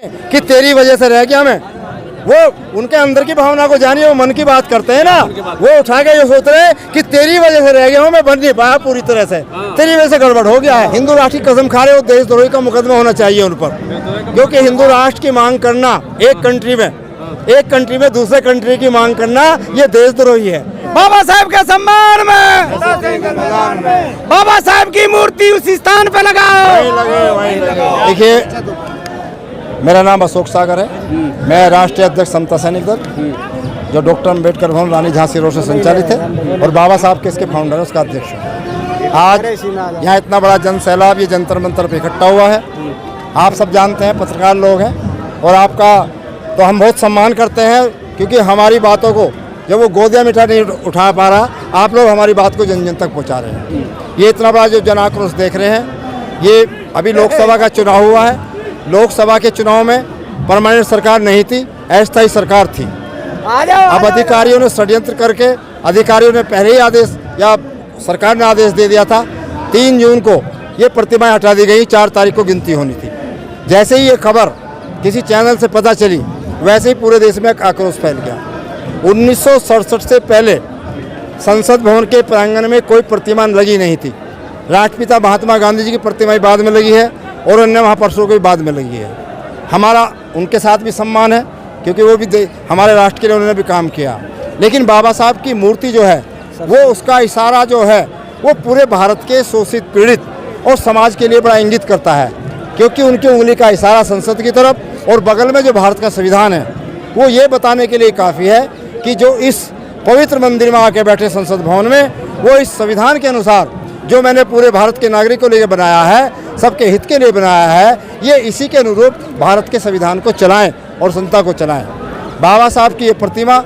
कि तेरी वजह से रह गया मैं, वो उनके अंदर की भावना को जानिए, वो मन की बात करते हैं ना, वो उठा के ये सोच रहे हैं कि तेरी वजह से रह गया हूँ मैं, बन नहीं पाया पूरी तरह से, तेरी वजह से गड़बड़ हो गया है। हिंदू राष्ट्र की कसम खा रहे हो, देशद्रोही का मुकदमा होना चाहिए उन पर, क्योंकि हिंदू राष्ट्र की मांग करना एक कंट्री में दूसरे कंट्री की मांग करना ये देशद्रोही है। बाबा साहब के सम्मान में बाबा साहब की मूर्ति उस स्थान पे लगाओ। देखिए, मेरा नाम अशोक सागर है, मैं राष्ट्रीय अध्यक्ष समता सैनिक दल, जो डॉक्टर अम्बेडकर भवन रानी झांसी रोड से संचालित है, और बाबा साहब के इसके फाउंडर है, उसका अध्यक्ष हूँ। आज यहाँ इतना बड़ा जन सैलाब ये जंतर मंतर पे इकट्ठा हुआ है। आप सब जानते हैं, पत्रकार लोग हैं, और आपका तो हम बहुत सम्मान करते हैं, क्योंकि हमारी बातों को जब वो गोदिया मिठा नहीं उठा पा रहा, आप लोग हमारी बात को जन जन तक पहुँचा रहे हैं। ये इतना बड़ा जो जन आक्रोश देख रहे हैं, ये अभी लोकसभा का चुनाव हुआ है। लोकसभा के चुनाव में परमानेंट सरकार नहीं थी, अस्थायी सरकार थी। अब अधिकारियों ने षड्यंत्र करके, अधिकारियों ने पहले ही आदेश, या सरकार ने आदेश दे दिया था 3 जून को ये प्रतिमाएं हटा दी गई, 4 तारीख को गिनती होनी थी। जैसे ही ये खबर किसी चैनल से पता चली, वैसे ही पूरे देश में आक्रोश फैल गया। 1967 से पहले संसद भवन के प्रांगण में कोई प्रतिमा लगी नहीं थी। राष्ट्रपिता महात्मा गांधी जी की प्रतिमा बाद में लगी है, और अन्य महापुरुषों की बाद में लगी है। हमारा उनके साथ भी सम्मान है, क्योंकि वो भी हमारे राष्ट्र के लिए उन्होंने भी काम किया। लेकिन बाबा साहब की मूर्ति जो है, वो उसका इशारा जो है, वो पूरे भारत के शोषित, पीड़ित और समाज के लिए बड़ा इंगित करता है, क्योंकि उनकी उंगली का इशारा संसद की तरफ, और बगल में जो भारत का संविधान है, वो ये बताने के लिए काफ़ी है कि जो इस पवित्र मंदिर में आके बैठे संसद भवन में, वो इस संविधान के अनुसार जो मैंने पूरे भारत के नागरिकों के लिए बनाया है, सबके हित के लिए बनाया है, ये इसी के अनुरूप भारत के संविधान को चलाएं और जनता को चलाएं। बाबा साहब की ये प्रतिमा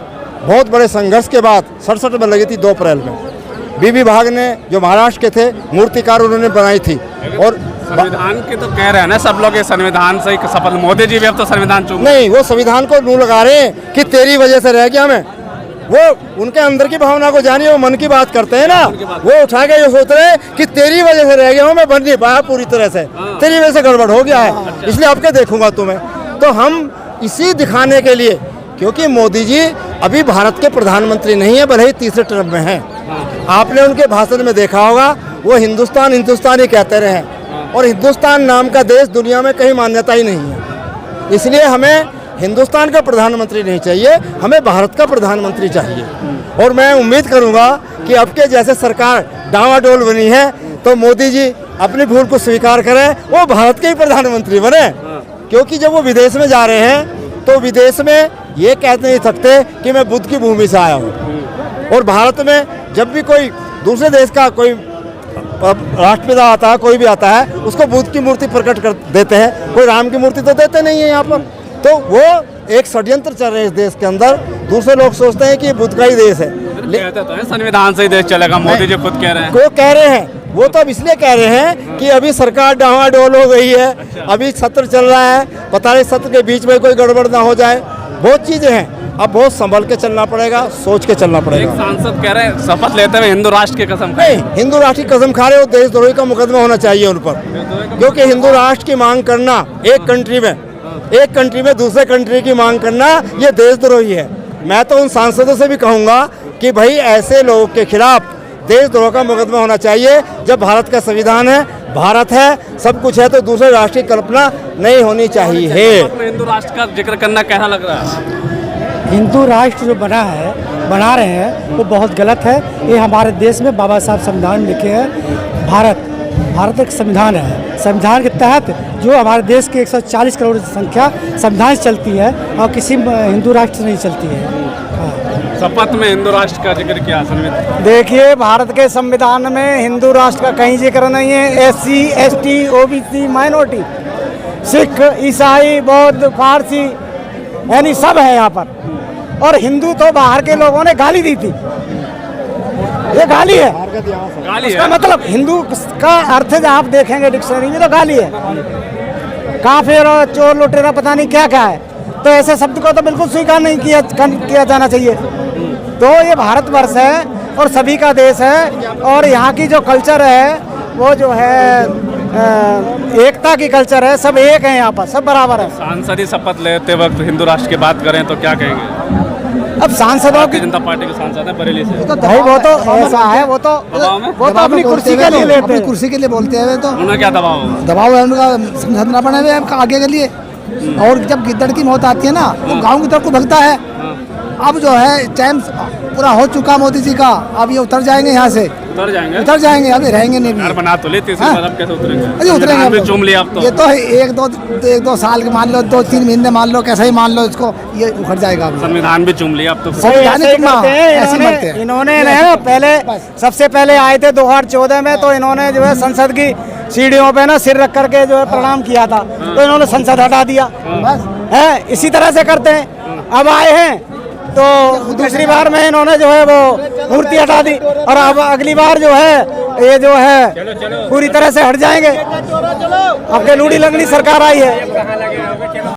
बहुत बड़े संघर्ष के बाद 67 में लगी थी, 2 अप्रैल में। बीबी भाग ने, जो महाराष्ट्र के थे मूर्तिकार, उन्होंने बनाई थी। और संविधान के तो कह रहे हैं ना सब लोग, ये संविधान से शपथ, मोदी जी भी अब तो संविधान चूक नहीं, वो संविधान को मुंह लगा रहे हैं कि तेरी वजह से रह गया मैं, वो उनके अंदर की भावना को जानिए, वो मन की बात करते हैं ना, वो उठा के ये सोच रहे हैं कि तेरी वजह से रह गया हूँ मैं, बन नहीं पाया पूरी तरह से, तेरी वजह से गड़बड़ हो गया है, इसलिए आपके देखूंगा तुम्हें। तो हम इसी दिखाने के लिए, क्योंकि मोदी जी अभी भारत के प्रधानमंत्री नहीं है, भले ही तीसरे टर्म में हैं। आपने उनके भाषण में देखा होगा, वो हिंदुस्तान हिंदुस्तान ही कहते रहे, और हिंदुस्तान नाम का देश दुनिया में कहीं मान्यता ही नहीं है। इसलिए हमें हिंदुस्तान का प्रधानमंत्री नहीं चाहिए, हमें भारत का प्रधानमंत्री चाहिए। और मैं उम्मीद करूंगा कि अब के जैसे सरकार डावाडोल बनी है, तो मोदी जी अपनी भूल को स्वीकार करें, वो भारत के ही प्रधानमंत्री बने। क्योंकि जब वो विदेश में जा रहे हैं, तो विदेश में ये कहते नहीं थकते कि मैं बुद्ध की भूमि से आया हूँ। और भारत में जब भी कोई दूसरे देश का कोई राष्ट्रपिता आता है, कोई भी आता है, उसको बुद्ध की मूर्ति प्रकट कर देते हैं, कोई राम की मूर्ति तो देते नहीं है यहाँ पर। तो वो एक षड्यंत्र चल रहे हैं इस देश के अंदर। दूसरे लोग सोचते हैं कि ये बुद्ध का ही देश है, कहते तो है संविधान से ही देश चलेगा, मोदी जी खुद कह रहे हैं। वो कह रहे हैं, वो तो अब इसलिए कह रहे हैं कि अभी सरकार डावाडोल हो गई है, अभी सत्र चल रहा है, पता नहीं सत्र के बीच में कोई गड़बड़ ना हो जाए, बहुत चीजें हैं। अब बहुत संभल के चलना पड़ेगा, सोच के चलना पड़ेगा। एक सांसद कह रहे हैं शपथ लेते हुए हिंदू राष्ट्र की कसम नहीं, हिंदू राष्ट्र की कसम खा रहे हो, देशद्रोही का मुकदमा होना चाहिए उन पर, क्योंकि हिंदू राष्ट्र की मांग करना एक कंट्री में दूसरे कंट्री की मांग करना ये देशद्रोही है। मैं तो उन सांसदों से भी कहूँगा कि भाई ऐसे लोगों के खिलाफ देशद्रोह का मुकदमा होना चाहिए। जब भारत का संविधान है, भारत है, सब कुछ है, तो दूसरे राष्ट्र की कल्पना नहीं होनी चाहिए। हिंदू राष्ट्र का जिक्र करना कैसा लग रहा है? हिंदू राष्ट्र जो बना रहे हैं वो बहुत गलत है। ये हमारे देश में बाबा साहब संविधान लिखे हैं। भारत एक संविधान है, संविधान के तहत जो हमारे देश के 140 करोड़ संख्या संविधान से चलती है, और किसी हिंदू राष्ट्र से नहीं चलती है। शपथ में हिंदू राष्ट्र का जिक्र किया संविधान। देखिए, भारत के संविधान में हिंदू राष्ट्र का कहीं जिक्र नहीं है। SC, ST, OBC, minority, Sikh, ईसाई, बौद्ध, फारसी, यानी सब है यहाँ पर। और हिंदू तो बाहर के लोगों ने गाली दी थी, ये गाली है। इसका मतलब हिंदू का अर्थ जब आप देखेंगे डिक्शनरी में तो गाली है, काफिर और चोर लुटेरा पता नहीं क्या क्या है। तो ऐसे शब्द को तो बिल्कुल स्वीकार नहीं किया जाना चाहिए। तो ये भारतवर्ष है और सभी का देश है, और यहाँ की जो कल्चर है वो जो है एकता की कल्चर है, सब एक है यहाँ पर, सब बराबर है। सांसद शपथ लेते वक्त हिंदू राष्ट्र की बात करें तो क्या कहेंगे? अब सांसदों भारतीय की जनता पार्टी के सांसद है बरेली से, भाई वो तो ऐसा है, वो तो अपनी कुर्सी के लिए लेते अपनी हैं। कुर्सी के लिए बोलते हैं वे तो उन्हें क्या दबाव हो? दबाव है उनका, समझना पड़े हुए हैं आगे के लिए। और जब गिद्दड़ की मौत आती है ना तो गांव की तरफ को भगता है। अब जो है टाइम पूरा हो चुका मोदी जी का, अब ये उतर जाएंगे यहाँ से, उतर जाएंगे अभी रहेंगे नहीं घर भी। बना तो लेते हाँ? अब कैसे उतरेंगे? अरे उतरेंगे संविधान अब भी तो। चूम लिया अब तो। ये तो एक दो साल के मान लो, 2-3 महीने मान लो, कैसा ही मान लो इसको, ये उखड़ जाएगा अभी। संविधान भी चूम लिया अब तो। भाई ऐसे ही करते हैं ऐसे ही करते हैं। इन्होंने ना पहले सबसे पहले आए थे 2014 में, तो इन्होंने जो है संसद की सीढ़ियों पे ना सिर रख करके जो है प्रणाम किया था, तो इन्होंने संसद हटा दिया। बस है, इसी तरह से करते हैं। अब आए हैं तो दूसरी बार में इन्होंने जो है वो मूर्ति हटा दी, और अब अगली बार जो है ये जो है पूरी तरह से हट जाएंगे। अब के लूड़ी लंगड़ी सरकार आई है।